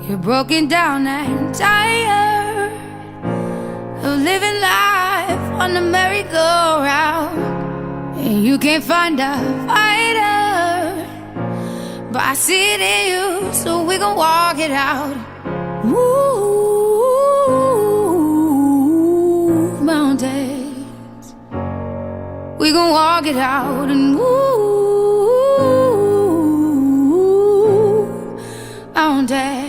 You're broken down and tired of living life on the merry-go-round, and you can't find a fighter, but I see it in you, so we gon' walk it out. Move mountains, we gon' walk it out and move mountains.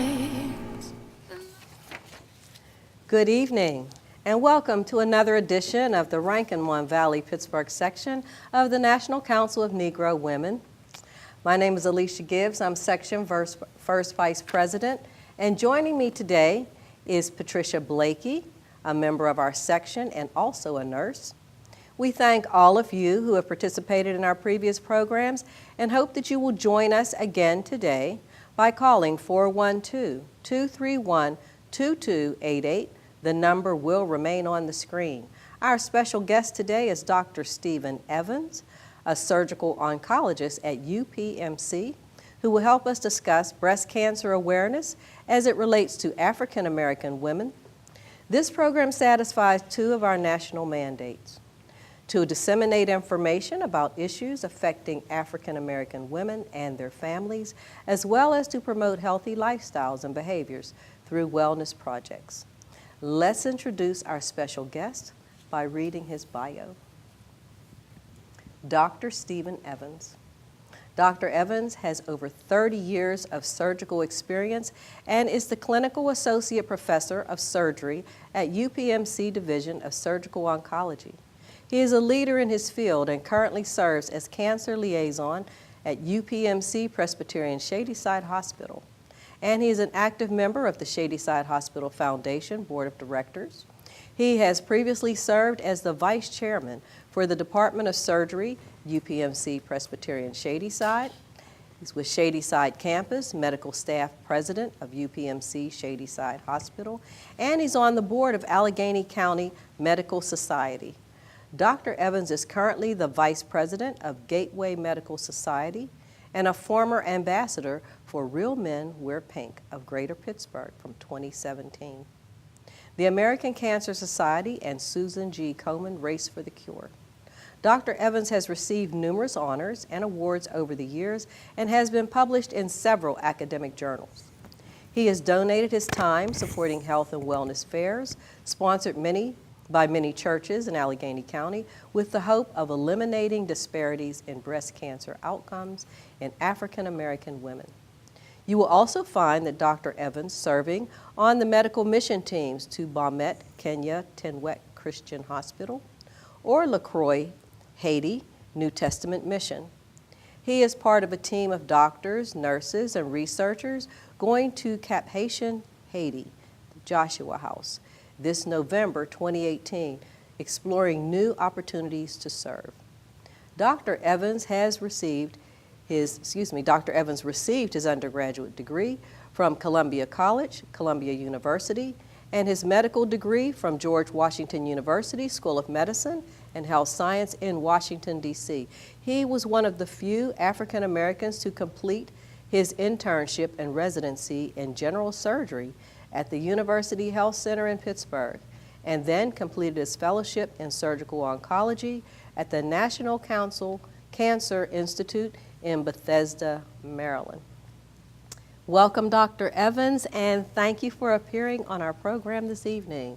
Good evening, and welcome to another edition of the Rankin Valley Pittsburgh section of the National Council of Negro Women. My name is Alecia Gibbs. I'm Section First Vice President, and joining me today is Patricia Blakey, a member of our section and also a nurse. We thank all of you who have participated in our previous programs and hope that you will join us again today by calling 412-231-2288. The number will remain on the screen. Our special guest today is Dr. Stephen Evans, a surgical oncologist at UPMC, who will help us discuss breast cancer awareness as it relates to African American women. This program satisfies two of our national mandates: to disseminate information about issues affecting African American women and their families, as well as to promote healthy lifestyles and behaviors through wellness projects. Let's introduce our special guest by reading his bio. Dr. Stephen Evans. Dr. Evans has over 30 years of surgical experience and is the Clinical Associate Professor of Surgery at UPMC Division of Surgical Oncology. He is a leader in his field and currently serves as Cancer Liaison at UPMC Presbyterian Shadyside Hospital. And he is an active member of the Shadyside Hospital Foundation Board of Directors. He has previously served as the Vice Chairman for the Department of Surgery, UPMC Presbyterian Shadyside. He's with Shadyside Campus, Medical Staff President of UPMC Shadyside Hospital, and he's on the board of Allegheny County Medical Society. Dr. Evans is currently the Vice President of Gateway Medical Society and a former ambassador for Real Men Wear Pink of Greater Pittsburgh from 2017. The American Cancer Society and Susan G. Komen Race for the Cure. Dr. Evans has received numerous honors and awards over the years and has been published in several academic journals. He has donated his time supporting health and wellness fairs, sponsored by many churches in Allegheny County with the hope of eliminating disparities in breast cancer outcomes in African American women. You will also find that Dr. Evans serving on the medical mission teams to Bomet, Kenya, Tenwek Christian Hospital, or LaCroix, Haiti, New Testament Mission. He is part of a team of doctors, nurses, and researchers going to Cap Haitian, Haiti, the Joshua House, this November 2018, exploring new opportunities to serve. Dr. Evans received his undergraduate degree from Columbia College, Columbia University, and his medical degree from George Washington University School of Medicine and Health Science in Washington, D.C. He was one of the few African Americans to complete his internship and residency in general surgery at the University Health Center in Pittsburgh, and then completed his fellowship in surgical oncology at the National Cancer Institute in Bethesda, Maryland. Welcome, Dr. Evans, and thank you for appearing on our program this evening.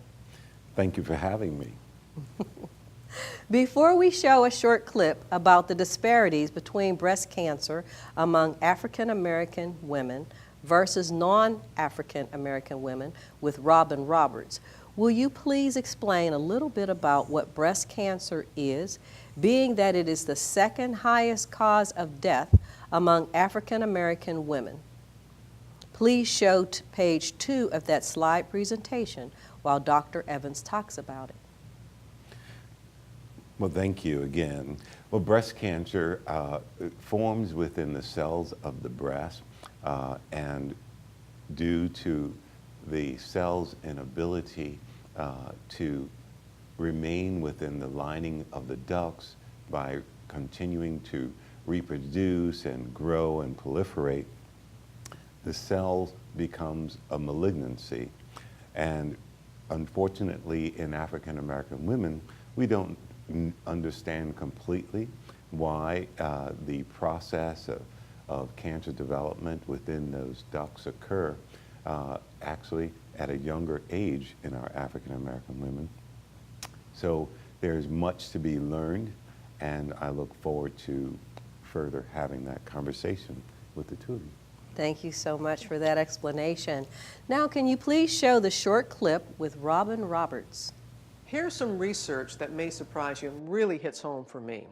Thank you for having me. Before we show a short clip about the disparities between breast cancer among African American women versus non-African American women with Robin Roberts, will you please explain a little bit about what breast cancer is, being that it is the second highest cause of death among African American women? Please show page 2 of that slide presentation while Dr. Evans talks about it. Well, thank you again. Well, breast cancer forms within the cells of the breast, and due to the cell's inability to remain within the lining of the ducts by continuing to reproduce and grow and proliferate, the cell becomes a malignancy. And unfortunately, in African American women, we don't understand completely why the process of cancer development within those ducts occur actually at a younger age in our African American women. So there's much to be learned, and I look forward to further having that conversation with the two of you. Thank you so much for that explanation. Now, can you please show the short clip with Robin Roberts? Here's some research that may surprise you and really hits home for me.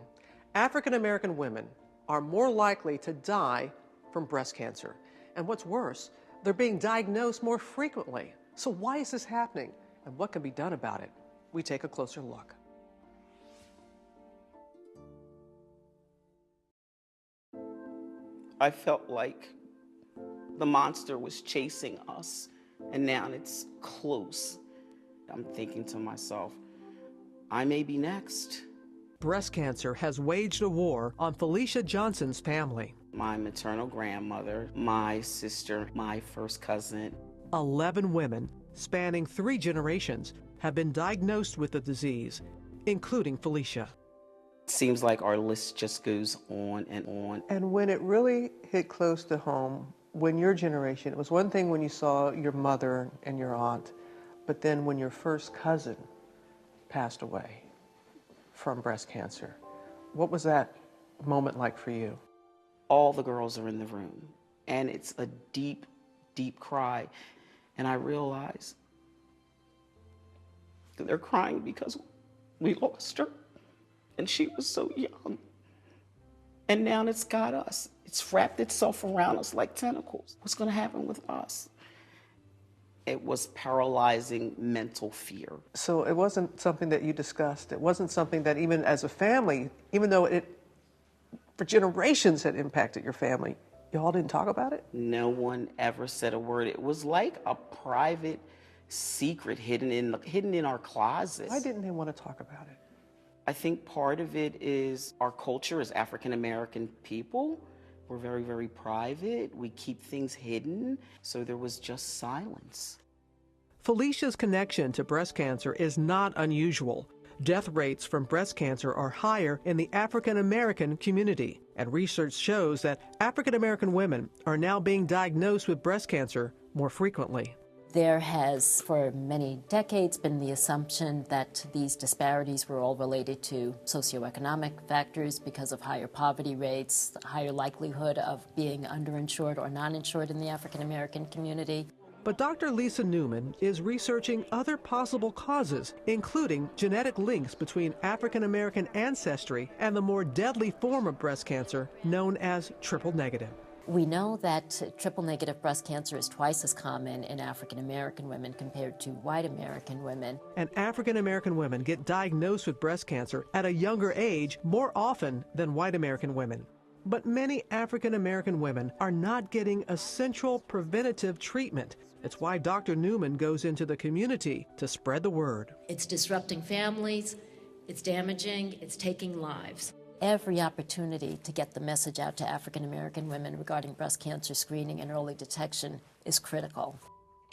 African American women are more likely to die from breast cancer. And what's worse, they're being diagnosed more frequently. So why is this happening, and what can be done about it? We take a closer look. I felt like the monster was chasing us, and now it's close. I'm thinking to myself, I may be next. Breast cancer has waged a war on Felicia Johnson's family. My maternal grandmother, my sister, my first cousin. 11 women, spanning 3 generations, have been diagnosed with the disease, including Felicia. Seems like our list just goes on and on. And when it really hit close to home, when your generation, it was one thing when you saw your mother and your aunt, but then when your first cousin passed away from breast cancer, what was that moment like for you? All the girls are in the room, and it's a deep, deep cry. And I realize they're crying because we lost her, and she was so young. And now it's got us. It's wrapped itself around us like tentacles. What's going to happen with us? It was paralyzing mental fear. So it wasn't something that you discussed. It wasn't something that even as a family, even though it for generations had impacted your family, you all didn't talk about it? No one ever said a word. It was like a private secret hidden in our closet. Why didn't they want to talk about it? I think part of it is our culture as African American people. We're very, very private. We keep things hidden. So there was just silence. Felicia's connection to breast cancer is not unusual. Death rates from breast cancer are higher in the African American community, and research shows that African American women are now being diagnosed with breast cancer more frequently. There has, for many decades, been the assumption that these disparities were all related to socioeconomic factors because of higher poverty rates, higher likelihood of being underinsured or non-insured in the African American community. But Dr. Lisa Newman is researching other possible causes, including genetic links between African American ancestry and the more deadly form of breast cancer known as triple negative. We know that triple-negative breast cancer is twice as common in African American women compared to white American women. And African American women get diagnosed with breast cancer at a younger age more often than white American women. But many African American women are not getting essential preventative treatment. It's why Dr. Newman goes into the community to spread the word. It's disrupting families, it's damaging, it's taking lives. Every opportunity to get the message out to African American women regarding breast cancer screening and early detection is critical.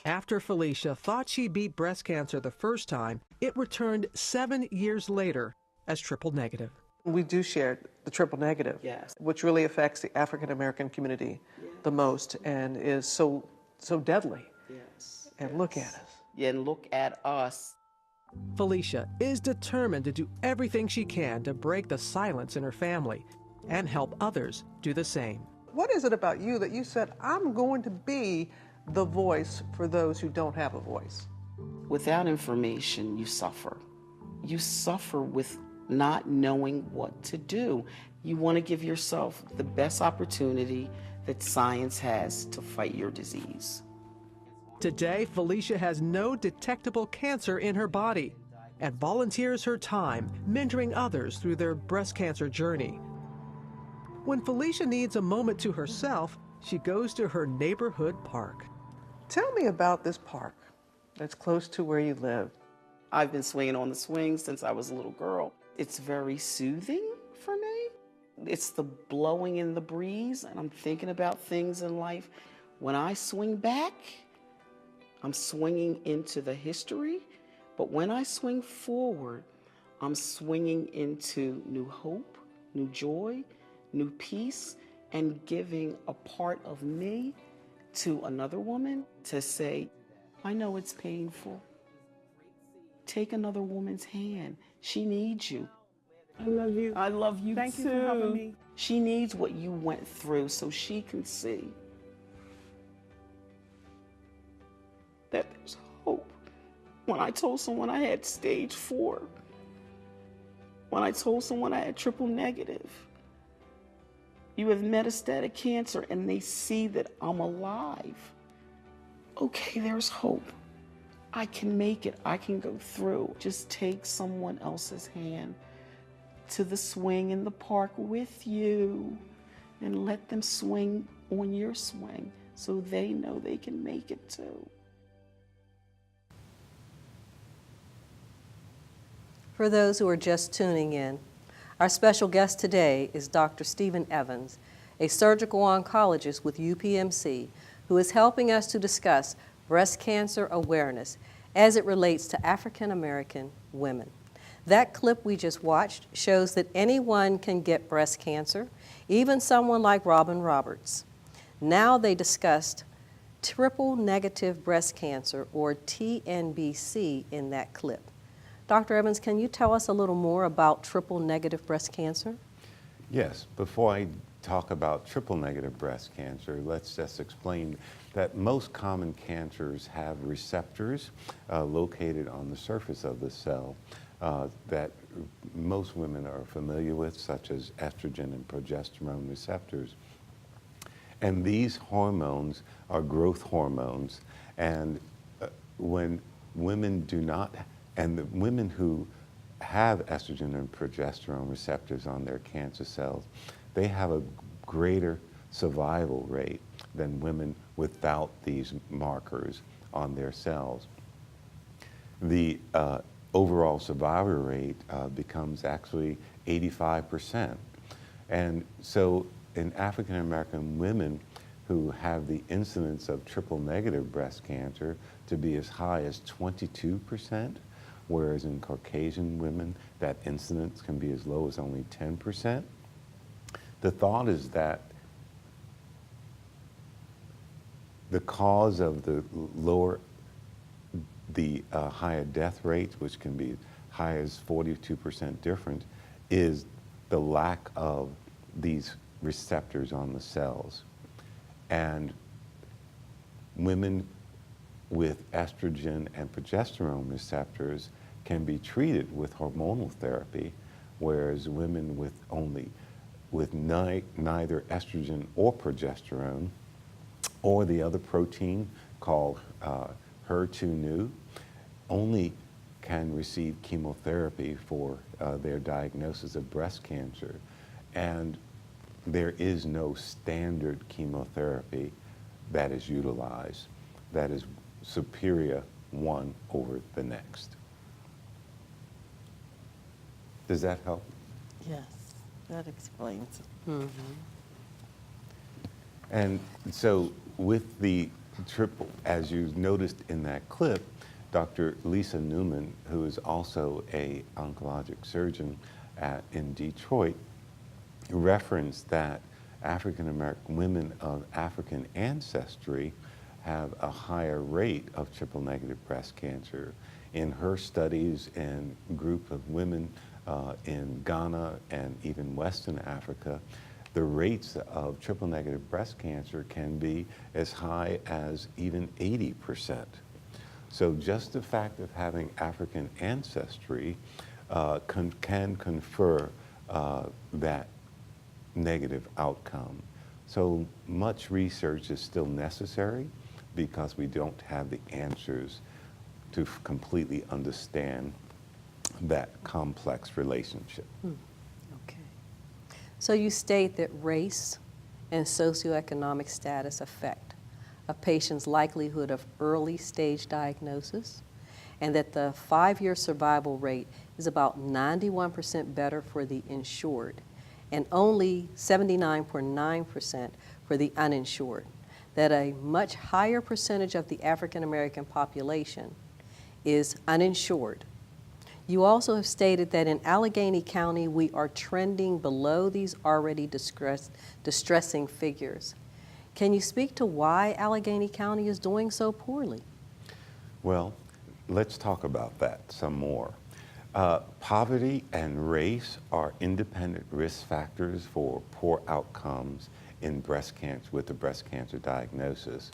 After Felicia thought she beat breast cancer the first time, it returned 7 years later as triple negative. We do share the triple negative, Yes. which really affects the African American community the most and is so deadly. Yes. And look at us. Yeah, and look at us. Felicia is determined to do everything she can to break the silence in her family and help others do the same. What is it about you that you said, I'm going to be the voice for those who don't have a voice? Without information, you suffer. You suffer with not knowing what to do. You want to give yourself the best opportunity that science has to fight your disease. Today, Felicia has no detectable cancer in her body and volunteers her time mentoring others through their breast cancer journey. When Felicia needs a moment to herself, she goes to her neighborhood park. Tell me about this park that's close to where you live. I've been swinging on the swings since I was a little girl. It's very soothing for me. It's the blowing in the breeze, and I'm thinking about things in life. When I swing back, I'm swinging into the history, but when I swing forward, I'm swinging into new hope, new joy, new peace, and giving a part of me to another woman to say, I know it's painful. Take another woman's hand. She needs you. I love you. I love you Thank too. you for helping me. She needs what you went through so she can see that there's hope. When I told someone I had stage 4, when I told someone I had triple negative, you have metastatic cancer, and they see that I'm alive. Okay, there's hope. I can make it. I can go through. Just take someone else's hand to the swing in the park with you and let them swing on your swing so they know they can make it too. For those who are just tuning in, our special guest today is Dr. Stephen Evans, a surgical oncologist with UPMC, who is helping us to discuss breast cancer awareness as it relates to African American women. That clip we just watched shows that anyone can get breast cancer, even someone like Robin Roberts. Now they discussed triple negative breast cancer, or TNBC, in that clip. Dr. Evans, can you tell us a little more about triple negative breast cancer? Yes. Before I talk about triple negative breast cancer, let's just explain that most common cancers have receptors located on the surface of the cell that most women are familiar with, such as estrogen and progesterone receptors. And these hormones are growth hormones, and when women do not, and the women who have estrogen and progesterone receptors on their cancer cells, they have a greater survival rate than women without these markers on their cells. The overall survival rate becomes actually 85%. And so in African American women who have the incidence of triple negative breast cancer to be as high as 22%, whereas in Caucasian women that incidence can be as low as only 10%. The thought is that the cause of the higher death rates, which can be high as 42% different, is the lack of these receptors on the cells. And women with estrogen and progesterone receptors can be treated with hormonal therapy, whereas women with neither estrogen or progesterone, or the other protein called HER2/neu, only can receive chemotherapy for their diagnosis of breast cancer. And there is no standard chemotherapy that is utilized that is superior one over the next. Does that help? Yes, that explains it. Mm-hmm. And so with the triple, as you noticed in that clip, Dr. Lisa Newman, who is also an oncologic surgeon in Detroit, referenced that African American women of African ancestry have a higher rate of triple negative breast cancer. In her studies in a group of women in Ghana and even Western Africa, the rates of triple negative breast cancer can be as high as even 80%. So just the fact of having African ancestry can confer that negative outcome. So much research is still necessary because we don't have the answers to completely understand that complex relationship. Okay. So you state that race and socioeconomic status affect a patient's likelihood of early stage diagnosis, and that the 5-year survival rate is about 91% better for the insured and only 79.9% for the uninsured. that a much higher percentage of the African American population is uninsured. You also have stated that in Allegheny County, we are trending below these already distressing figures. Can you speak to why Allegheny County is doing so poorly? Well, let's talk about that some more. Poverty and race are independent risk factors for poor outcomes in breast cancer, with the breast cancer diagnosis.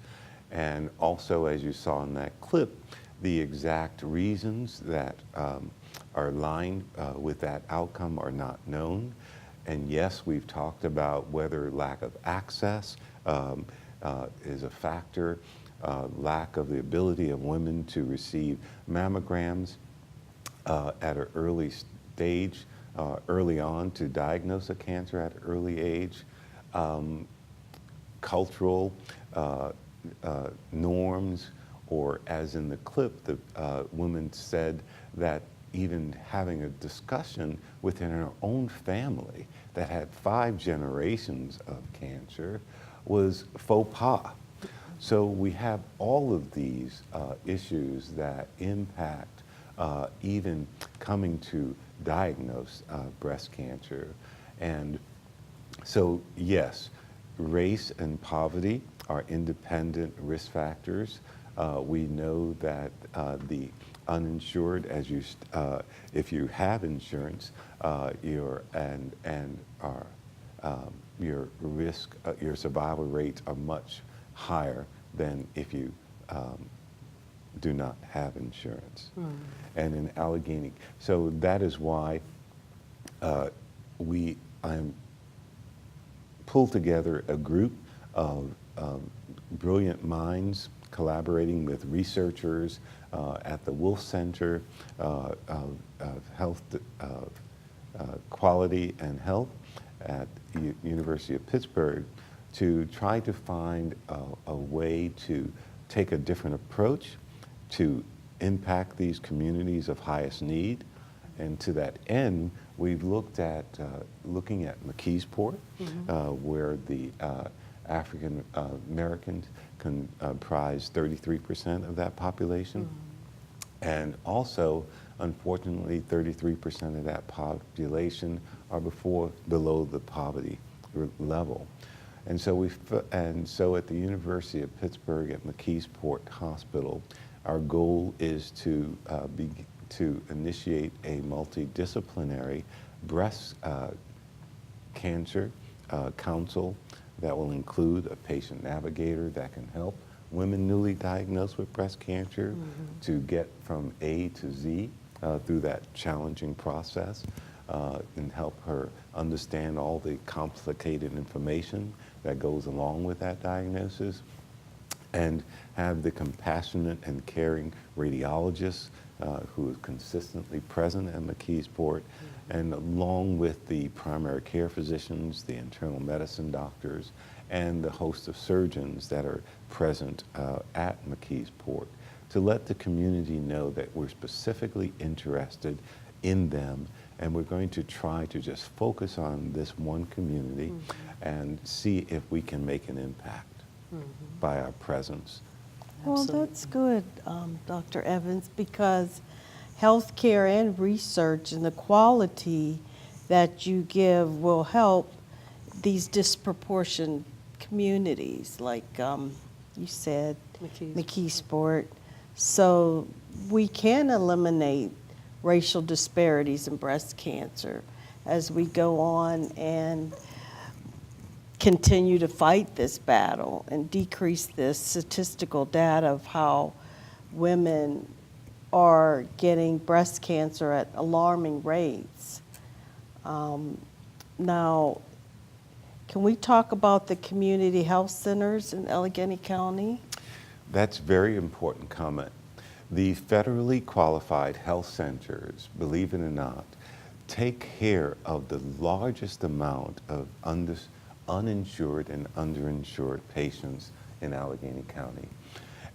And also, as you saw in that clip, the exact reasons that are aligned with that outcome are not known. And yes, we've talked about whether lack of access is a factor, lack of the ability of women to receive mammograms at an early stage, early on, to diagnose a cancer at an early age, cultural norms, or as in the clip, the woman said that even having a discussion within her own family that had 5 generations of cancer was faux pas. So we have all of these issues that impact even coming to diagnose breast cancer. And so yes, race and poverty are independent risk factors. We know that the uninsured, as you, if you have insurance, your risk, your survival rates are much higher than if you do not have insurance. And in Allegheny, so that is why I'm pulled together a group of brilliant minds collaborating with researchers at the Wolf Center of Health, Quality and Health at the University of Pittsburgh to try to find a way to take a different approach to impact these communities of highest need. And to that end, we've looked at looking at McKeesport, where the African Americans comprise 33% of that population. And also, unfortunately, 33% of that population are below the poverty level. And so at the University of Pittsburgh at McKeesport Hospital, our goal is to initiate a multidisciplinary breast cancer council that will include a patient navigator that can help women newly diagnosed with breast cancer to get from A to Z through that challenging process and help her understand all the complicated information that goes along with that diagnosis, and have the compassionate and caring radiologists who is consistently present at McKeesport, and along with the primary care physicians, the internal medicine doctors, and the host of surgeons that are present at McKeesport, to let the community know that we're specifically interested in them, and we're going to try to just focus on this one community and see if we can make an impact by our presence. Well, that's good, Dr. Evans, because healthcare and research and the quality that you give will help these disproportionate communities, like you said, McKeesport. So we can eliminate racial disparities in breast cancer as we go on and continue to fight this battle and decrease this statistical data of how women are getting breast cancer at alarming rates. Now, can we talk about the community health centers in Allegheny County? That's a very important comment. The federally qualified health centers, believe it or not, take care of the largest amount of uninsured and underinsured patients in Allegheny County.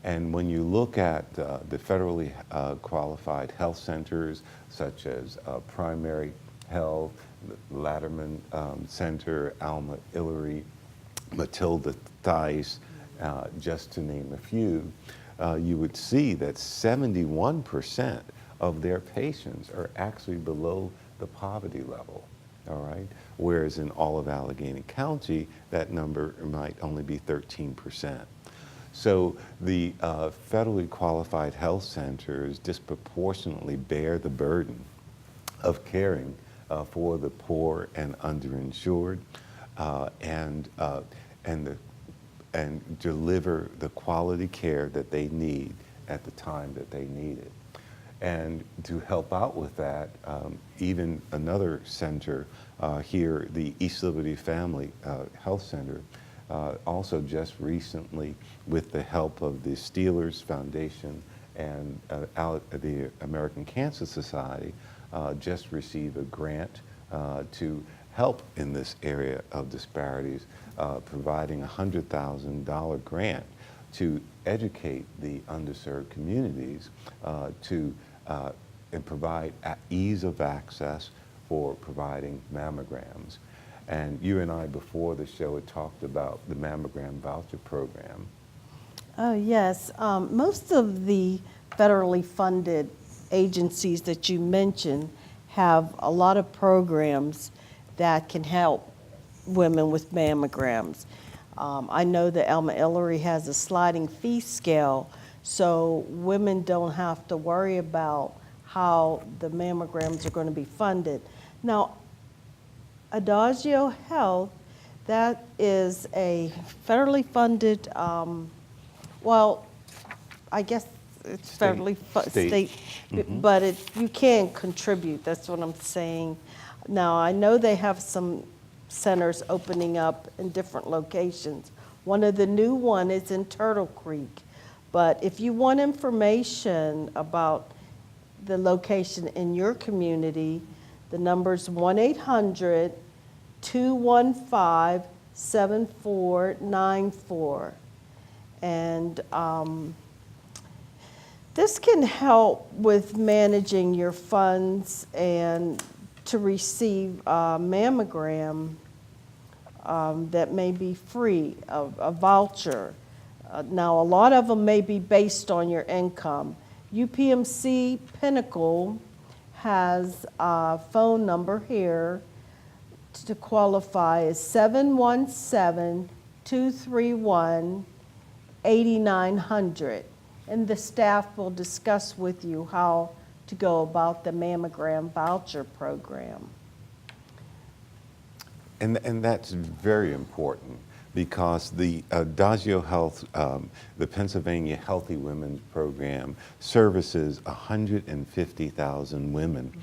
And when you look at the federally qualified health centers, such as Primary Health, Latterman Center, Alma Illery, Matilda Theis, just to name a few, you would see that 71% of their patients are actually below the poverty level, all right? Whereas in all of Allegheny County, that number might only be 13%. So the federally qualified health centers disproportionately bear the burden of caring for the poor and underinsured, and deliver the quality care that they need at the time that they need it. And to help out with that, even another center here, the East Liberty Family Health Center, also just recently, with the help of the Steelers Foundation and the American Cancer Society, just received a grant to help in this area of disparities, providing a $100,000 grant to educate the underserved communities and provide ease of access for providing mammograms. And you and I, before the show, had talked about the mammogram voucher program. Oh, yes. Most of the federally funded agencies that you mentioned have a lot of programs that can help women with mammograms. I know that Elma Ellery has a sliding fee scale, so women don't have to worry about how the mammograms are going to be funded. Now, Adagio Health, that is a federally funded, well, I guess it's federally state, but you can contribute, that's what I'm saying. Now, I know they have some centers opening up in different locations. One of the new one is in Turtle Creek. But if you want information about the location in your community, the number's 1-800-215-7494. And this can help with managing your funds and to receive a mammogram that may be free, a voucher. Now, a lot of them may be based on your income. UPMC Pinnacle has a phone number here to qualify is 717-231-8900. And the staff will discuss with you how to go about the mammogram voucher program. And that's very important, because the Adagio Health, the Pennsylvania Healthy Women's Program, services 150,000 women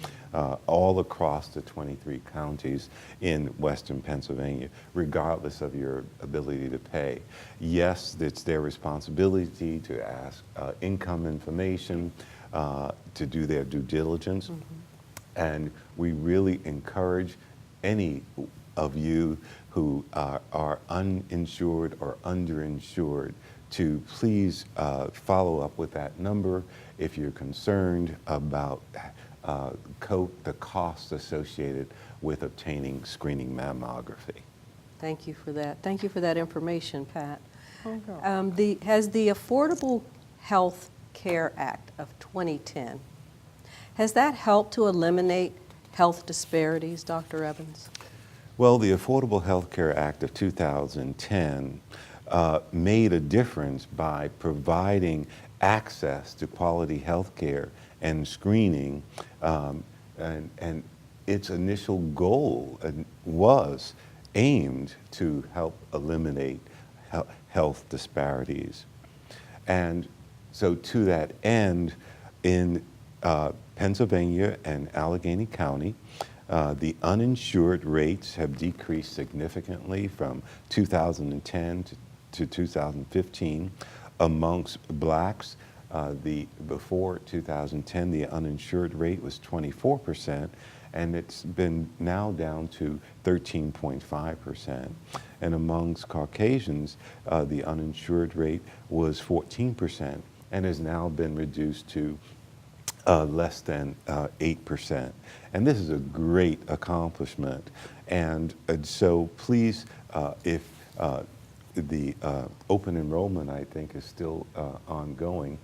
all across the 23 counties in Western Pennsylvania, regardless of your ability to pay. Yes, it's their responsibility to ask income information, to do their due diligence, and we really encourage any of you who are uninsured or underinsured to please follow up with that number if you're concerned about the costs associated with obtaining screening mammography. Thank you for that. Thank you for that information, Pat. Okay. Has the Affordable Health Care Act of 2010, has that helped to eliminate health disparities, Dr. Evans? Well, the Affordable Health Care Act of 2010 made a difference by providing access to quality health care and screening, and its initial goal was aimed to help eliminate health disparities. And so to that end, in Pennsylvania and Allegheny County, the uninsured rates have decreased significantly from 2010 to 2015. Amongst blacks, before 2010, the uninsured rate was 24%, and it's been now down to 13.5%. And amongst Caucasians, the uninsured rate was 14%, and has now been reduced to less than 8%. And this is a great accomplishment. And so please, if open enrollment, I think, is still ongoing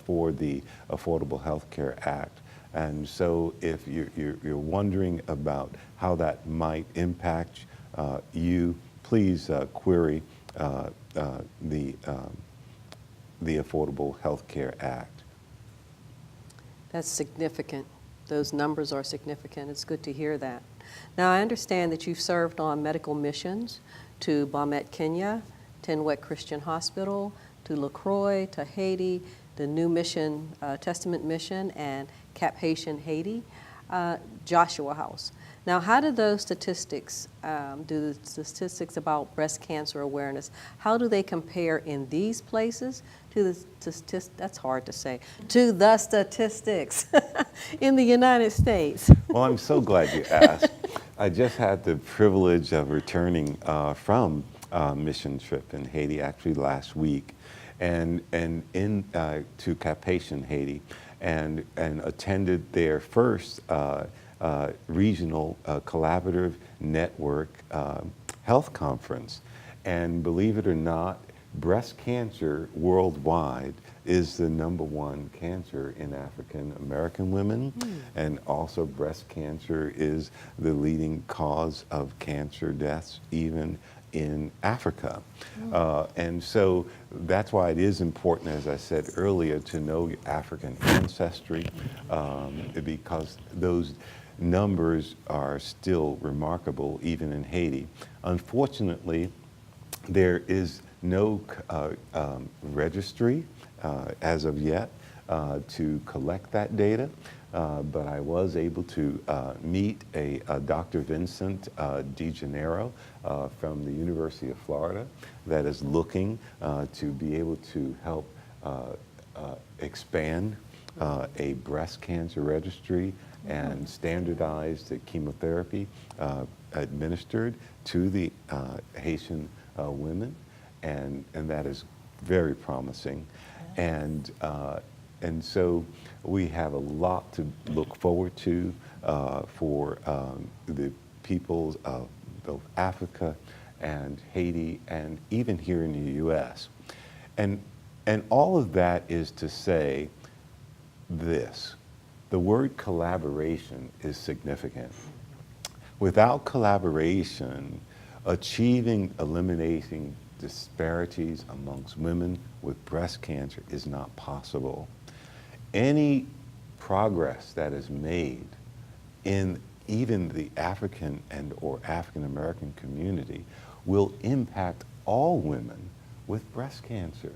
for the Affordable Health Care Act. And so if you're wondering about how that might impact you, please query the Affordable Health Care Act. That's significant. Those numbers are significant. It's good to hear that. Now, I understand that you've served on medical missions to Bomet, Kenya, Tenwek Christian Hospital, to LaCroix, to Haiti, the New Mission, Testament Mission, and Cap Haitian Haiti, Joshua House. Now, how do those statistics, do the statistics about breast cancer awareness, how do they compare in these places to the statistics, that's hard to say, to the statistics in the United States? Well, I'm so glad you asked. I just had the privilege of returning from a mission trip in Haiti, actually last week, and in to Cap Haitian Haiti, and attended their first regional collaborative network health conference. And believe it or not, breast cancer worldwide is the #1 cancer in African American women, and also breast cancer is the leading cause of cancer deaths even in Africa. And so that's why it is important, as I said earlier, to know your African ancestry, because those numbers are still remarkable even in Haiti. Unfortunately, there is no registry as of yet to collect that data, but I was able to meet a Dr. Vincent DeGennaro from the University of Florida that is looking to be able to help expand a breast cancer registry and standardize the chemotherapy administered to the Haitian women, and that is very promising. And so we have a lot to look forward to for the peoples of both Africa and Haiti, and even here in the U.S. And all of that is to say this: the word collaboration is significant. Without collaboration, eliminating disparities amongst women with breast cancer is not possible. Any progress that is made in even the African or African American community will impact all women with breast cancer.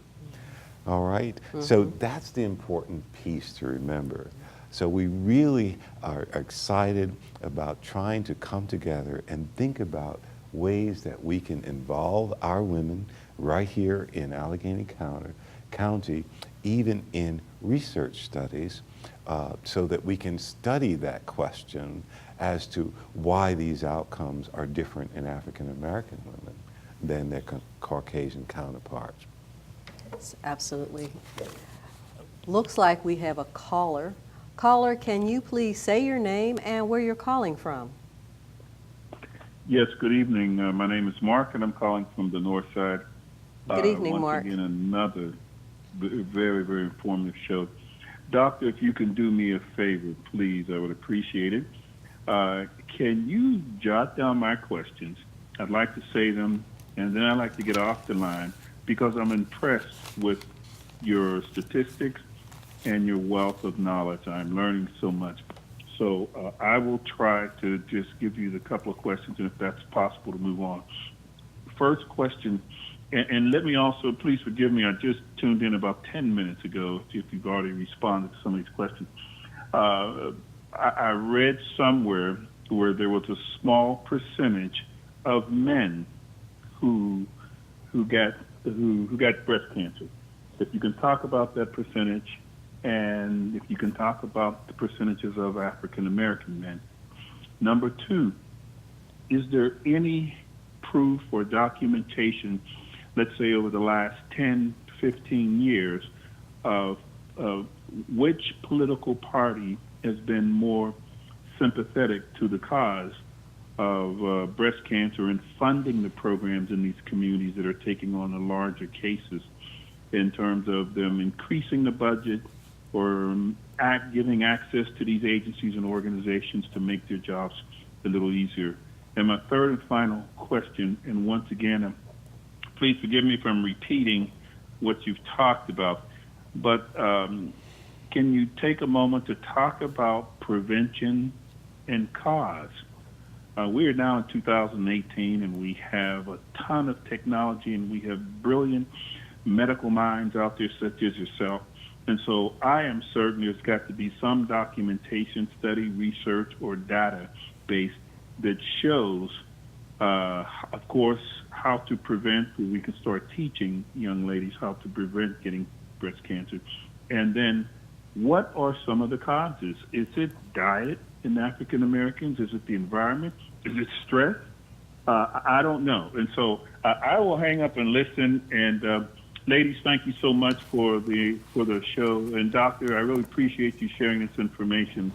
All right? So that's the important piece to remember. So we really are excited about trying to come together and think about ways that we can involve our women right here in Allegheny County, even in research studies, so that we can study that question as to why these outcomes are different in African American women than their Caucasian counterparts. Absolutely. Looks like we have a caller. Caller, can you please say your name and where you're calling from? Yes, good evening. My name is Mark, and I'm calling from the north side. Good evening, Mark. Once again, another very, very informative show. Doctor, if you can do me a favor, please, I would appreciate it. Can you jot down my questions? I'd like to say them, and then I'd like to get off the line, because I'm impressed with your statistics and your wealth of knowledge. I'm learning so much. So I will try to just give you the couple of questions, and if that's possible, to move on. First question, and let me also, please forgive me, I just tuned in about 10 minutes ago, if you've already responded to some of these questions. I read somewhere where there was a small percentage of men who got breast cancer. If you can talk about that percentage, and if you can talk about the percentages of African American men. Number two, is there any proof or documentation, let's say over the last 10, 15 years, of which political party has been more sympathetic to the cause of breast cancer and funding the programs in these communities that are taking on the larger cases in terms of them increasing the budget or giving access to these agencies and organizations to make their jobs a little easier. And my third and final question, and once again, please forgive me if I'm repeating what you've talked about, but can you take a moment to talk about prevention and cause? We are now in 2018, and we have a ton of technology, and we have brilliant medical minds out there such as yourself. And so I am certain there's got to be some documentation, study, research, or database that shows, of course, how to prevent, so we can start teaching young ladies how to prevent getting breast cancer. And then what are some of the causes? Is it diet in African Americans? Is it the environment? Is it stress? I don't know. And so I will hang up and listen. And ladies, thank you so much for the show. And doctor, I really appreciate you sharing this information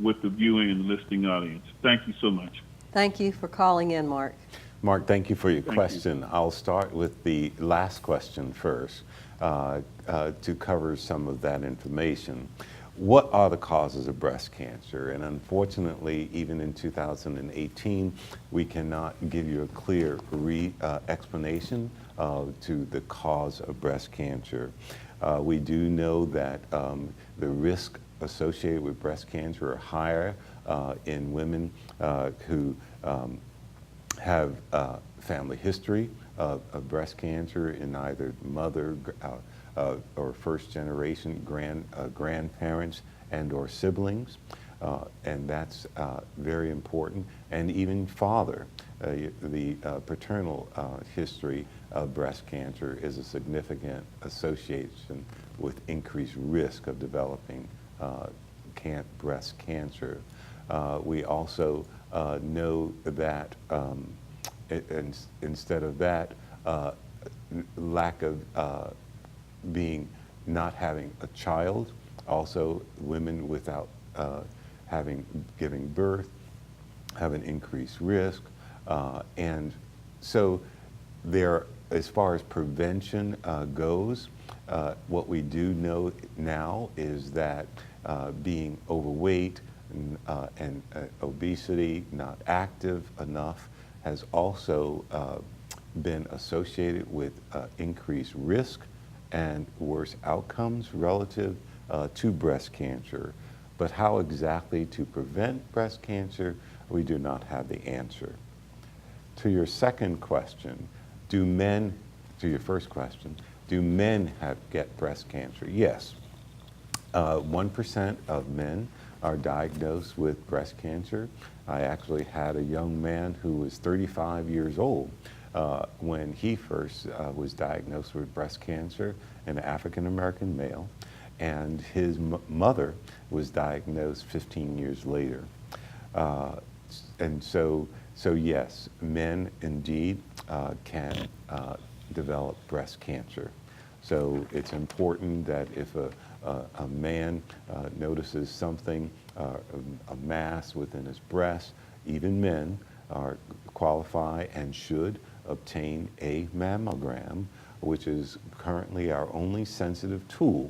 with the viewing and listening audience. Thank you so much. Thank you for calling in, Mark. Mark, thank you for your question. You. I'll start with the last question first to cover some of that information. What are the causes of breast cancer? And unfortunately, even in 2018, we cannot give you a clear explanation to the cause of breast cancer. We do know that the risk associated with breast cancer are higher in women who have family history of breast cancer in either mother or first generation grandparents and or siblings, and that's very important. And even father, the paternal history of breast cancer is a significant association with increased risk of developing breast cancer. We also know that instead of that, lack of not having a child, also women without giving birth have an increased risk. And so there, as far as prevention goes, what we do know now is that being overweight and obesity, not active enough, has also been associated with increased risk and worse outcomes relative to breast cancer. But how exactly to prevent breast cancer, we do not have the answer. To your second question, to your first question, do men get breast cancer? Yes. 1% of men are diagnosed with breast cancer. I actually had a young man who was 35 years old when he first was diagnosed with breast cancer, an African-American male, and his mother was diagnosed 15 years later. And so yes, men indeed can develop breast cancer. So it's important that if a man notices something, a mass within his breast, even men qualify and should obtain a mammogram, which is currently our only sensitive tool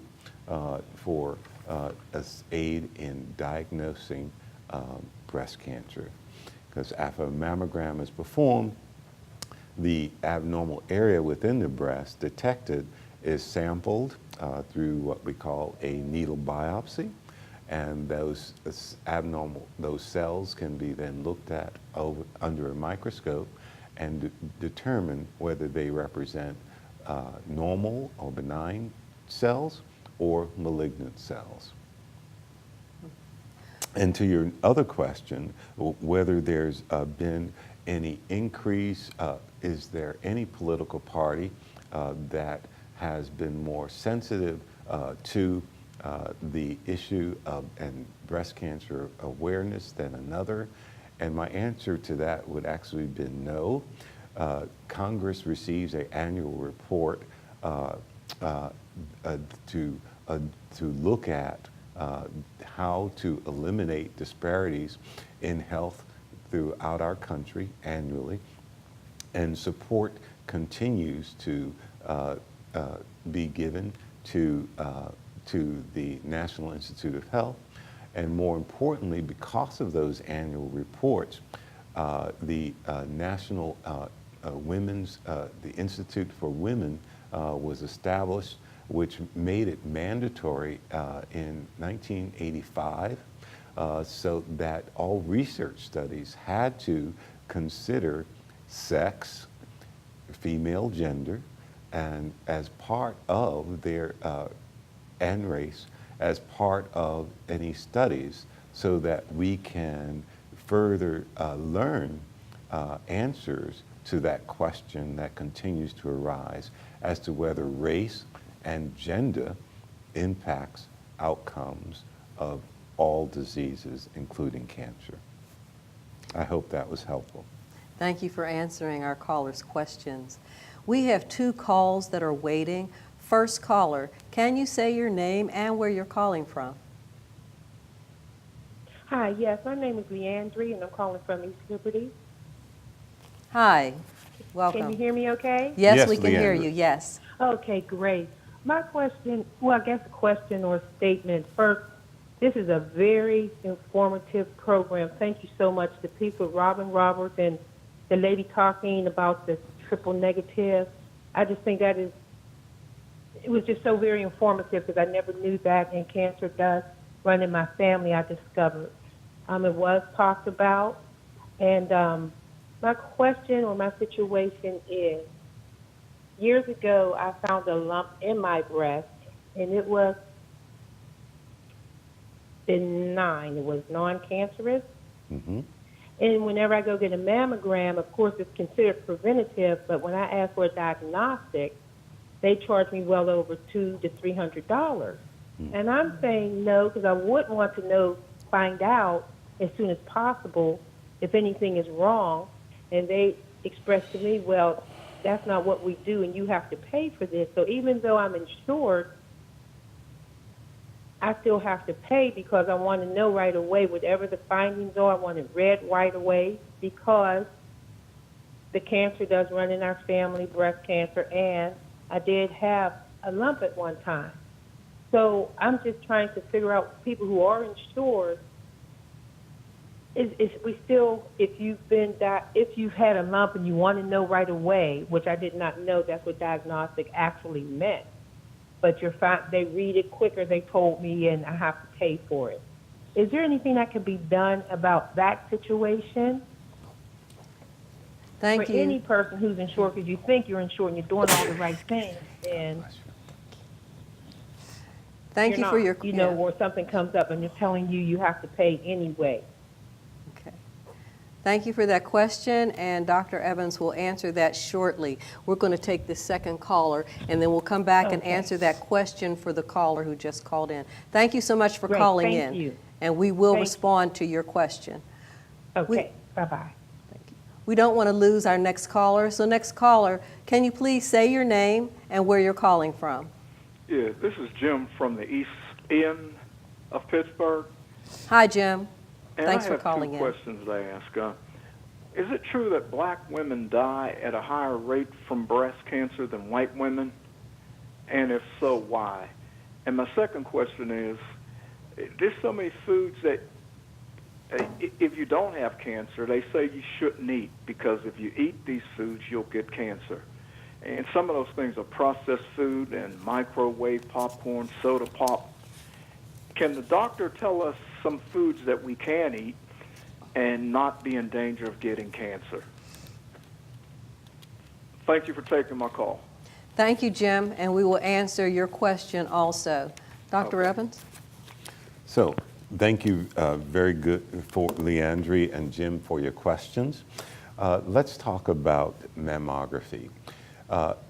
for aid in diagnosing breast cancer. Because after a mammogram is performed, the abnormal area within the breast detected is sampled through what we call a needle biopsy, and those cells can be then looked at under a microscope and determine whether they represent normal or benign cells or malignant cells. And to your other question, whether there's been any increase, is there any political party that has been more sensitive to the issue of breast cancer awareness than another? And my answer to that would actually be no. Congress receives an annual report to look at how to eliminate disparities in health throughout our country annually, and support continues to be given to the National Institute of Health. And more importantly, because of those annual reports, the National the Institute for Women was established, which made it mandatory in 1985, so that all research studies had to consider sex, female gender, and as part of their, and race, as part of any studies, so that we can further learn answers to that question that continues to arise as to whether race and gender impacts outcomes of all diseases, including cancer. I hope that was helpful. Thank you for answering our callers' questions. We have 2 calls that are waiting. First caller, can you say your name and where you're calling from? Hi, yes, my name is Leandri, and I'm calling from East Liberty. Hi, welcome. Can you hear me okay? Yes, we can hear you, yes. Okay, great. My question, well, I guess a question or a statement. First, this is a very informative program. Thank you so much to people, Robin Roberts and the lady talking about the triple negative. I just think that it was just so very informative because I never knew that, and cancer does run in my family, I discovered. It was talked about, and my question or my situation is, years ago I found a lump in my breast, and it was benign. It was non-cancerous. Mm-hmm. And whenever I go get a mammogram, of course it's considered preventative, but when I ask for a diagnostic, they charge me well over $200 to $300. And I'm saying no, because I would want to find out as soon as possible if anything is wrong. And they expressed to me, well, that's not what we do, and you have to pay for this. So even though I'm insured, I still have to pay because I want to know right away whatever the findings are. I want it read right away because the cancer does run in our family, breast cancer, and I did have a lump at one time. So I'm just trying to figure out people who are insured. If you've had a lump and you want to know right away, which I did not know that's what diagnostic actually meant, but they read it quicker, they told me, and I have to pay for it. Is there anything that can be done about that situation? Thank for you. any person who's insured, because you think you're insured and you're doing all the right things, and Thank you for your or something comes up and they're telling you have to pay anyway. Okay. Thank you for that question, and Dr. Evans will answer that shortly. We're going to take the second caller, and then we'll come back and answer that question for the caller who just called in. Thank you so much for calling in. Thank you. And we will respond to your question. Okay, bye-bye. Thank you. We don't want to lose our next caller, so next caller, can you please say your name and where you're calling from? Yeah, this is Jim from the East End of Pittsburgh. Hi, Jim. And Thanks for calling in. I have 2 questions to ask. Is it true that black women die at a higher rate from breast cancer than white women? And if so, why? And my second question is, there's so many foods that if you don't have cancer, they say you shouldn't eat because if you eat these foods, you'll get cancer. And some of those things are processed food and microwave popcorn, soda pop. Can the doctor tell us some foods that we can eat and not be in danger of getting cancer? Thank you for taking my call. Thank you, Jim, and we will answer your question also. Dr. Evans? So, thank you very good for Leandri and Jim for your questions. Let's talk about mammography.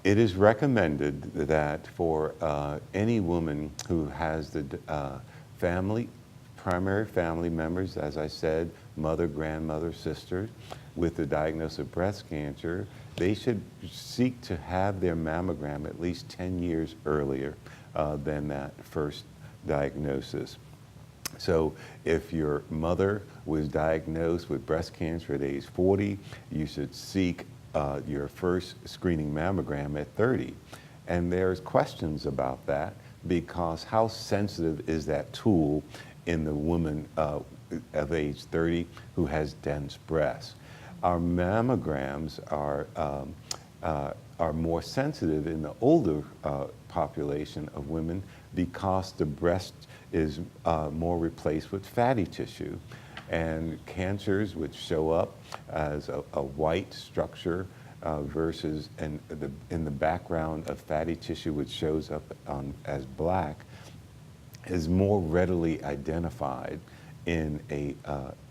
It is recommended that for any woman who has the primary family members, as I said, mother, grandmother, sister, with the diagnosis of breast cancer, they should seek to have their mammogram at least 10 years earlier than that first diagnosis. So if your mother was diagnosed with breast cancer at age 40, you should seek your first screening mammogram at 30. And there's questions about that because how sensitive is that tool in the woman of age 30 who has dense breasts? Our mammograms are more sensitive in the older population of women because the breast is more replaced with fatty tissue. And cancers which show up as a white structure versus in the background of fatty tissue which shows up as black is more readily identified in a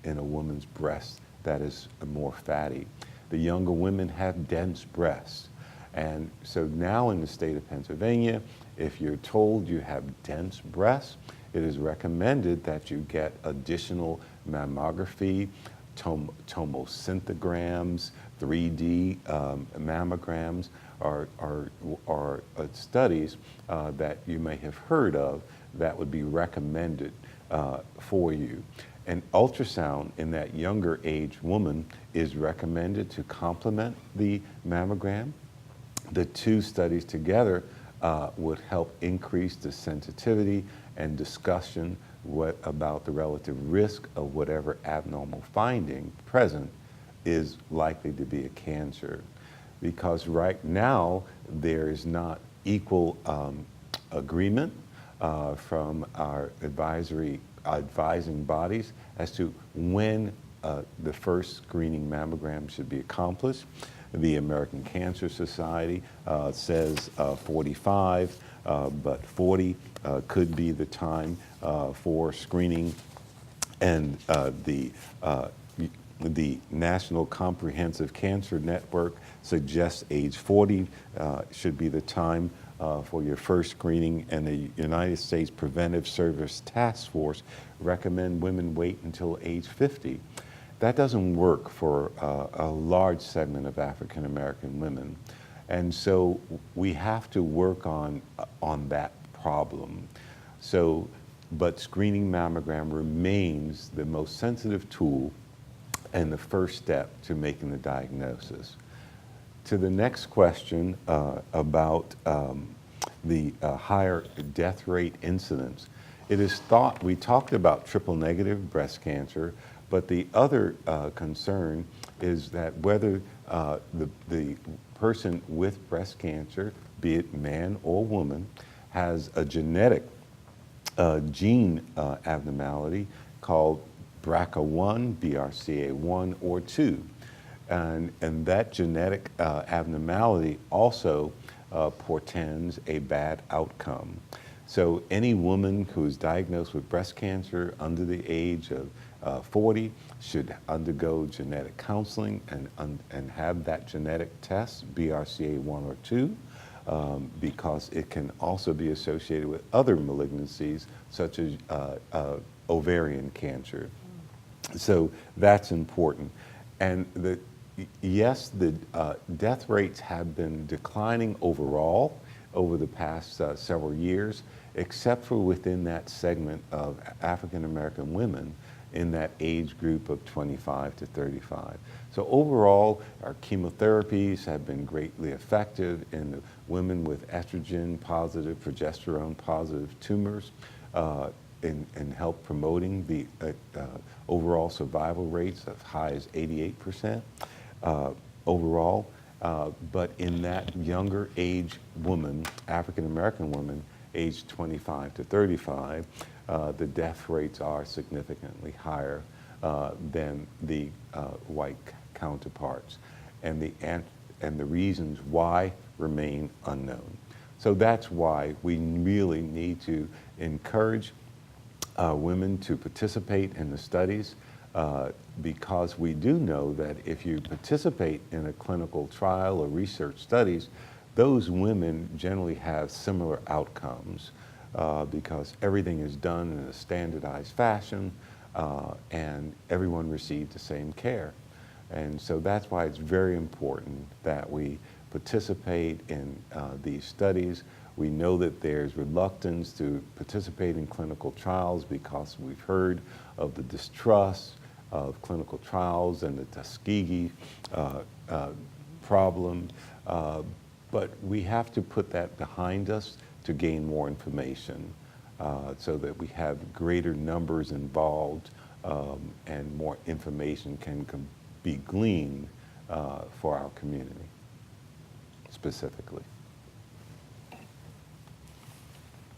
woman's breast that is more fatty. The younger women have dense breasts. And so now in the state of Pennsylvania, if you're told you have dense breasts, it is recommended that you get additional mammography, tomosynthograms, 3D mammograms, or studies that you may have heard of that would be recommended for you. And ultrasound in that younger age woman is recommended to complement the mammogram. The two studies together would help increase the sensitivity and discussion about the relative risk of whatever abnormal finding present is likely to be a cancer. Because right now there is not equal agreement from our advising bodies as to when the first screening mammogram should be accomplished. The American Cancer Society says 45, but 40 could be the time for screening. And the National Comprehensive Cancer Network suggests age 40 should be the time for your first screening, and the United States Preventive Service Task Force recommend women wait until age 50. That doesn't work for a large segment of African American women. And so we have to work on that problem. So, but screening mammogram remains the most sensitive tool and the first step to making the diagnosis. To the next question about the higher death rate incidence, it is thought, we talked about triple negative breast cancer, but the other concern is that whether the person with breast cancer, be it man or woman, has a genetic gene abnormality called BRCA1, BRCA1, or 2. And that genetic abnormality also portends a bad outcome. So any woman who is diagnosed with breast cancer under the age of 40 should undergo genetic counseling and have that genetic test, BRCA1 or 2, because it can also be associated with other malignancies such as ovarian cancer. So that's important. And yes, the death rates have been declining overall over the past several years, except for within that segment of African American women in that age group of 25 to 35. So overall, our chemotherapies have been greatly effective in the women with estrogen positive, progesterone positive tumors, in help promoting the overall survival rates as high as 88% overall. But in that younger age woman, African American woman, aged 25 to 35, the death rates are significantly higher than the white counterparts. And the reasons why remain unknown. So that's why we really need to encourage women to participate in the studies, because we do know that if you participate in a clinical trial or research studies, those women generally have similar outcomes because everything is done in a standardized fashion and everyone received the same care. And so that's why it's very important that we participate in these studies We know that there's reluctance to participate in clinical trials because we've heard of the distrust of clinical trials and the Tuskegee problem. But we have to put that behind us to gain more information so that we have greater numbers involved and more information can be gleaned for our community specifically.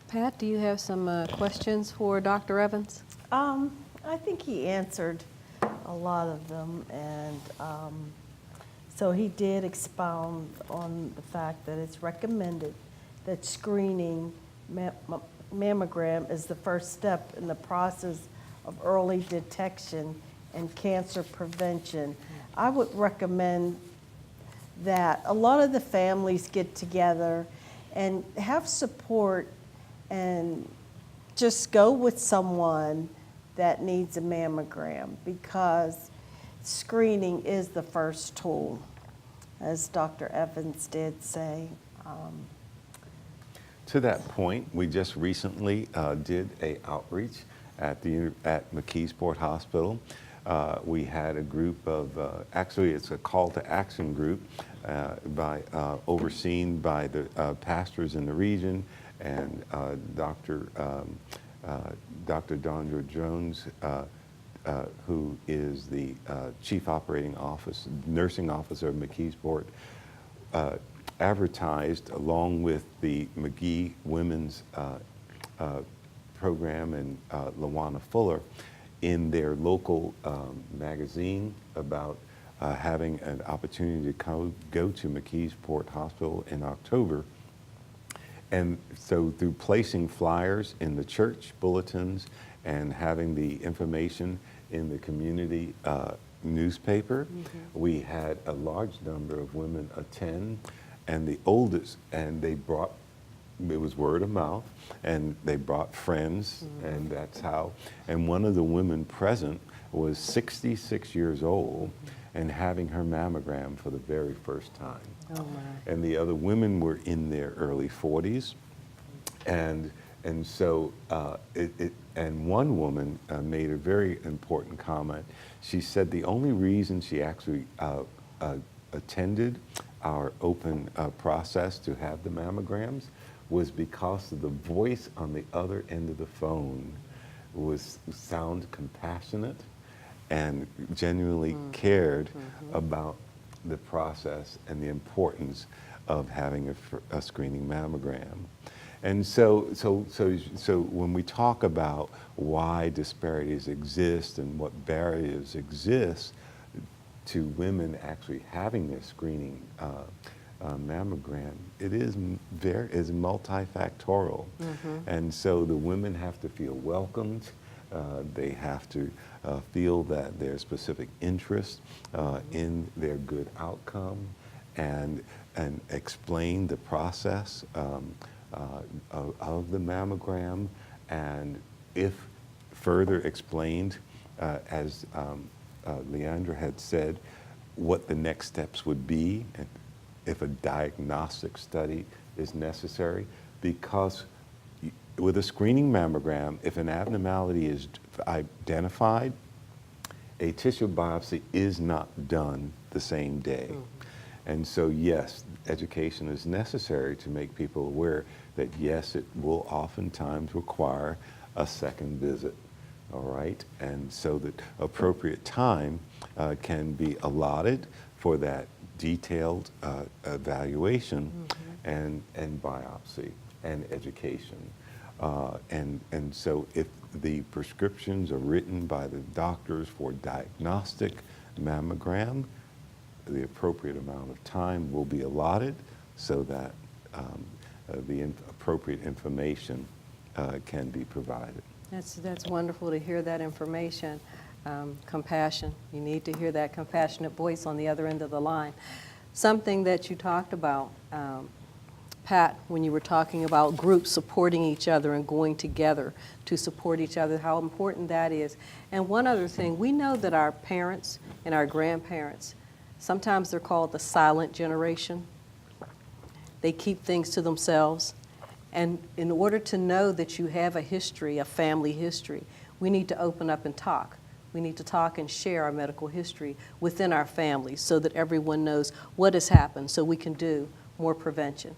Pat, do you have some questions for Dr. Evans? I think he answered a lot of them, and so he did expound on the fact that it's recommended that screening mammogram is the first step in the process of early detection and cancer prevention. I would recommend that a lot of the families get together and have support and just go with someone that needs a mammogram, because screening is the first tool, as Dr. Evans did say. To that point, we just recently did an outreach at McKeesport Hospital. We had a group of, actually it's a call to action group overseen by the pastors in the region and Dr. Dondra Jones, who is the Chief Operating Officer, Nursing Officer of McKeesport, advertised along with the McGee Women's Program and LaWanna Fuller in their local magazine about having an opportunity to go to McKeesport Hospital in October. And so through placing flyers in the church bulletins and having the information in the community newspaper, we had a large number of women attend, and the oldest, and they brought, it was word of mouth, and they brought friends, and that's how, and one of the women present was 66 years old and having her mammogram for the very first time. Oh my. And the other women were in their early 40s. And so, and one woman made a very important comment. She said the only reason she actually attended our open process to have the mammograms was because of the voice on the other end of the phone sound compassionate and genuinely cared about the process and the importance of having a screening mammogram. And so when we talk about why disparities exist and what barriers exist to women actually having their screening mammogram, it is multifactorial. And so the women have to feel welcomed. They have to feel that there's specific interest in their good outcome, and explain the process of the mammogram, and if further explained, as Leandra had said, what the next steps would be, and if a diagnostic study is necessary, because with a screening mammogram, if an abnormality is identified, a tissue biopsy is not done the same day. And so yes, education is necessary to make people aware that yes, it will oftentimes require a second visit, all right? And so that appropriate time can be allotted for that detailed evaluation and biopsy and education. And so if the prescriptions are written by the doctors for diagnostic mammogram, the appropriate amount of time will be allotted so that the appropriate information can be provided. That's wonderful to hear that information. Compassion. You need to hear that compassionate voice on the other end of the line. Something that you talked about, Pat, when you were talking about groups supporting each other and going together to support each other, how important that is. And one other thing, we know that our parents and our grandparents, sometimes they're called the silent generation. They keep things to themselves. And in order to know that you have a history, a family history, we need to open up and talk. We need to talk and share our medical history within our families so that everyone knows what has happened so we can do more prevention.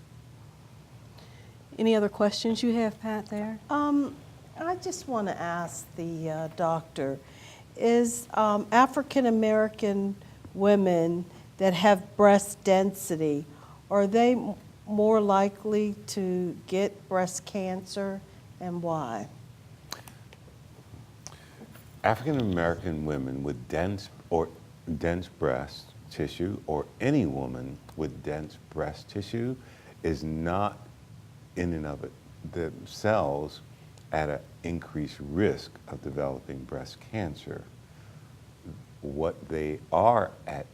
Any other questions you have, Pat, there? I just want to ask the doctor, is African American women that have breast density, are they more likely to get breast cancer, and why? African American women with dense breast tissue, or any woman with dense breast tissue, is not in and of it themselves at an increased risk of developing breast cancer. What they are at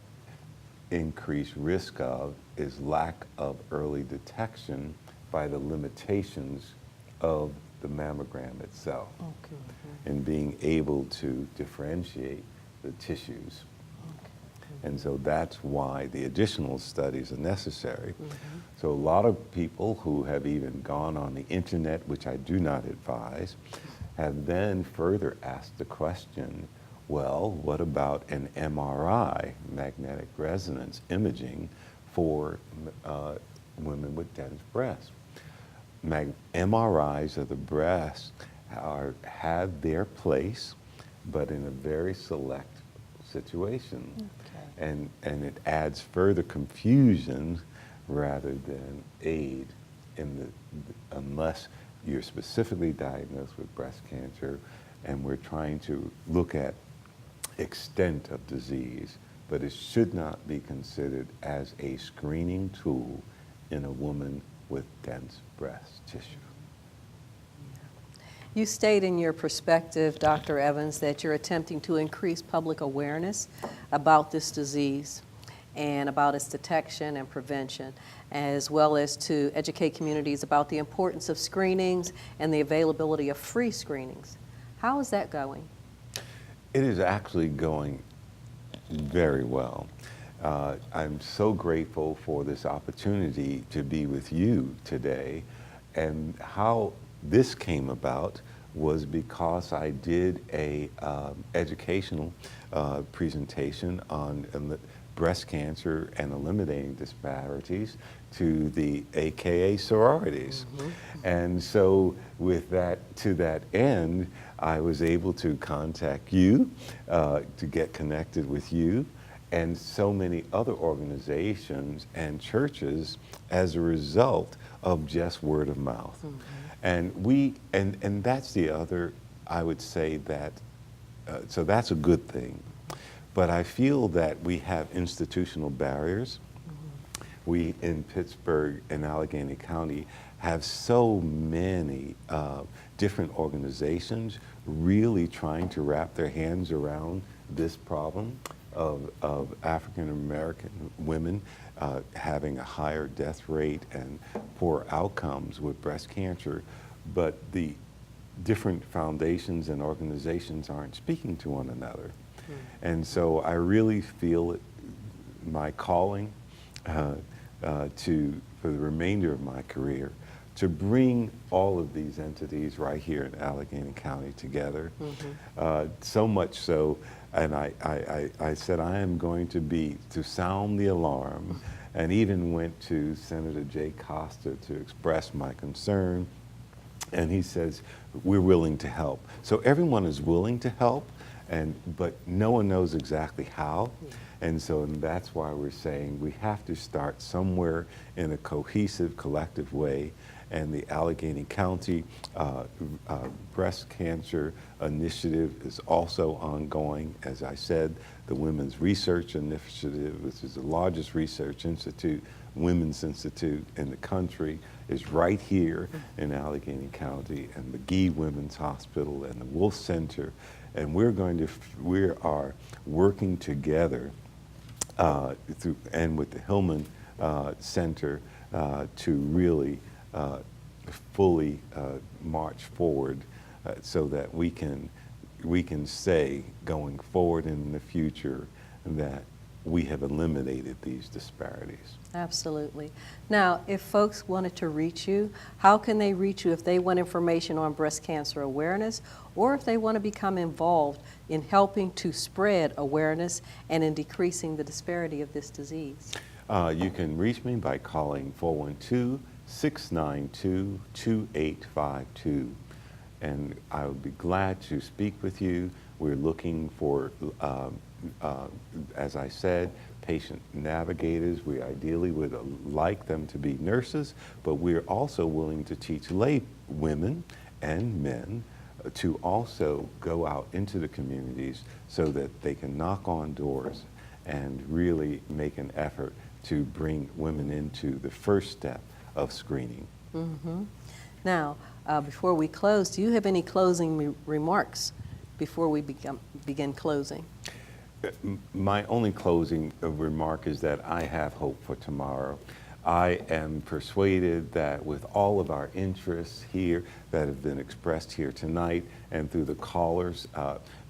increased risk of is lack of early detection by the limitations of the mammogram itself, Okay. and being able to differentiate the tissues. And so that's why the additional studies are necessary. So a lot of people who have even gone on the internet, which I do not advise, have then further asked the question, well, what about an MRI, magnetic resonance imaging, for women with dense breasts? MRIs of the breast have their place, but in a very select situation. And it adds further confusion rather than aid in unless you're specifically diagnosed with breast cancer, and we're trying to look at extent of disease, but it should not be considered as a screening tool in a woman with dense breast tissue. You state in your perspective, Dr. Evans, that you're attempting to increase public awareness about this disease and about its detection and prevention, as well as to educate communities about the importance of screenings and the availability of free screenings. How is that going? It is actually going very well. I'm so grateful for this opportunity to be with you today, and how this came about was because I did a educational presentation on breast cancer and eliminating disparities to the AKA sororities. And so with that, to that end, I was able to contact you, to get connected with you, and so many other organizations and churches as a result of just word of mouth. And that's the other, I would say that, so that's a good thing. But I feel that we have institutional barriers. We in Pittsburgh and Allegheny County have so many different organizations really trying to wrap their hands around this problem of African American women having a higher death rate and poor outcomes with breast cancer, but the different foundations and organizations aren't speaking to one another. And so I really feel it, my calling for the remainder of my career, to bring all of these entities right here in Allegheny County together. So much so, and I said I am going to sound the alarm, and even went to Senator Jay Costa to express my concern, and he says, we're willing to help. So everyone is willing to help, but no one knows exactly how. And that's why we're saying we have to start somewhere in a cohesive, collective way. And the Allegheny County Breast Cancer Initiative is also ongoing. As I said, the Women's Research Initiative, which is the largest research institute, women's institute in the country, is right here in Allegheny County, and McGee Women's Hospital and the Wolf Center. And we are working together and with the Hillman Center to really fully march forward so that we can say going forward in the future that we have eliminated these disparities. Absolutely. Now, if folks wanted to reach you, how can they reach you if they want information on breast cancer awareness, or if they want to become involved in helping to spread awareness and in decreasing the disparity of this disease? You can reach me by calling 412-692-2852, and I would be glad to speak with you. We're looking for, as I said, patient navigators. We ideally would like them to be nurses, but we're also willing to teach lay women and men to also go out into the communities so that they can knock on doors and really make an effort to bring women into the first step of screening. Mm-hmm. Now, before we close, do you have any closing remarks before we begin closing? My only closing remark is that I have hope for tomorrow. I am persuaded that with all of our interests here that have been expressed here tonight and through the callers,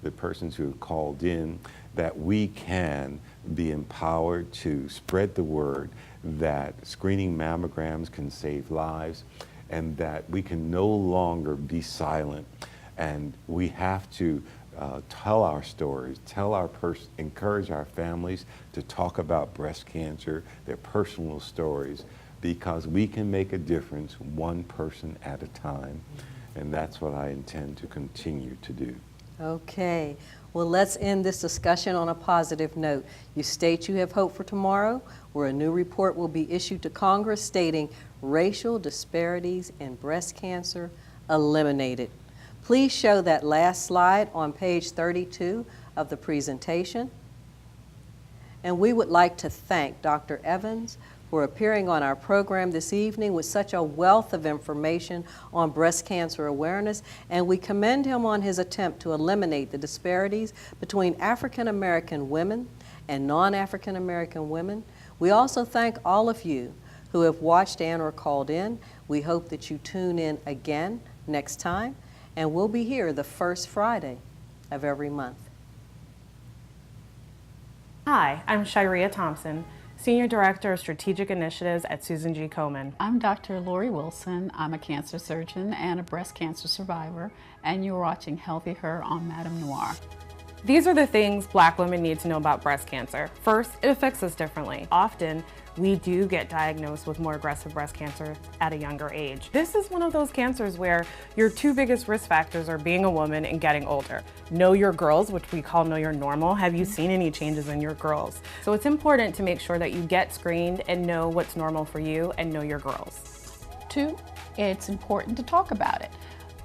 the persons who have called in, that we can be empowered to spread the word that screening mammograms can save lives, and that we can no longer be silent. And we have to tell our stories, encourage our families to talk about breast cancer, their personal stories, because we can make a difference one person at a time. And that's what I intend to continue to do. Okay. Well, let's end this discussion on a positive note. You state you have hope for tomorrow, where a new report will be issued to Congress stating racial disparities in breast cancer eliminated. Please show that last slide on page 32 of the presentation. And we would like to thank Dr. Evans for appearing on our program this evening with such a wealth of information on breast cancer awareness, and we commend him on his attempt to eliminate the disparities between African American women and non-African American women. We also thank all of you who have watched and or called in. We hope that you tune in again next time, and we'll be here the first Friday of every month. Hi, I'm Shirea Thompson, Senior Director of Strategic Initiatives at Susan G. Komen. I'm Dr. Lori Wilson. I'm a cancer surgeon and a breast cancer survivor, and you're watching Healthy Her on Madame Noir. These are the things Black women need to know about breast cancer. First, it affects us differently. Often, we do get diagnosed with more aggressive breast cancer at a younger age. This is one of those cancers where your two biggest risk factors are being a woman and getting older. Know your girls, which we call know your normal. Have you seen any changes in your girls? So it's important to make sure that you get screened and know what's normal for you and know your girls. 2, it's important to talk about it.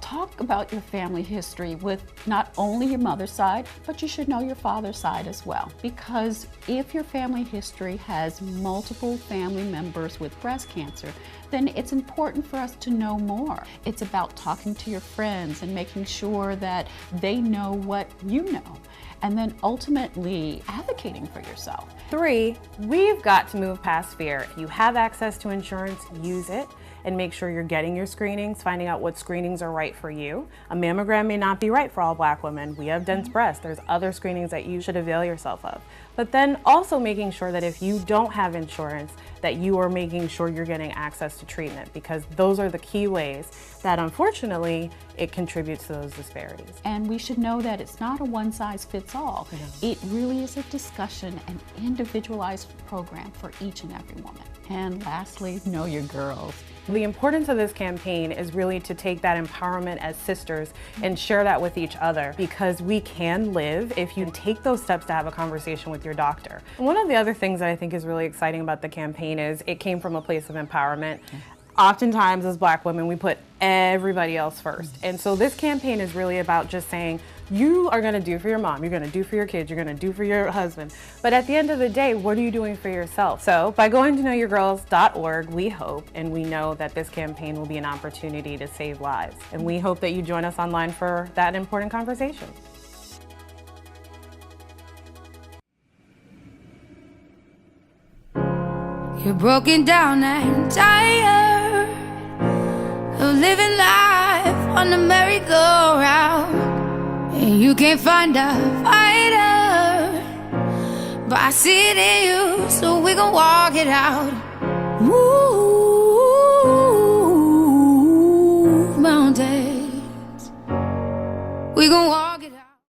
Talk about your family history with not only your mother's side, but you should know your father's side as well. Because if your family history has multiple family members with breast cancer, then it's important for us to know more. It's about talking to your friends and making sure that they know what you know, and then ultimately advocating for yourself. 3, we've got to move past fear. If you have access to insurance, use it. And make sure you're getting your screenings, finding out what screenings are right for you. A mammogram may not be right for all Black women. We have dense breasts. There's other screenings that you should avail yourself of. But then also making sure that if you don't have insurance, that you are making sure you're getting access to treatment, because those are the key ways that unfortunately it contributes to those disparities. And we should know that it's not a one-size-fits-all. It really is a discussion and individualized program for each and every woman. And lastly, know your girls. The importance of this campaign is really to take that empowerment as sisters and share that with each other, because we can live if you take those steps to have a conversation with your doctor. One of the other things that I think is really exciting about the campaign is it came from a place of empowerment. Oftentimes as Black women, we put everybody else first. And so this campaign is really about just saying, you are gonna do for your mom, you're gonna do for your kids, you're gonna do for your husband. But at the end of the day, what are you doing for yourself? So by going to knowyourgirls.org, we hope and we know that this campaign will be an opportunity to save lives. And we hope that you join us online for that important conversation. You're broken down and tired of living life on the merry-go-round, and you can't find a fighter, but I see it in you, so we gon' walk it out. Move mountains, we gon' walk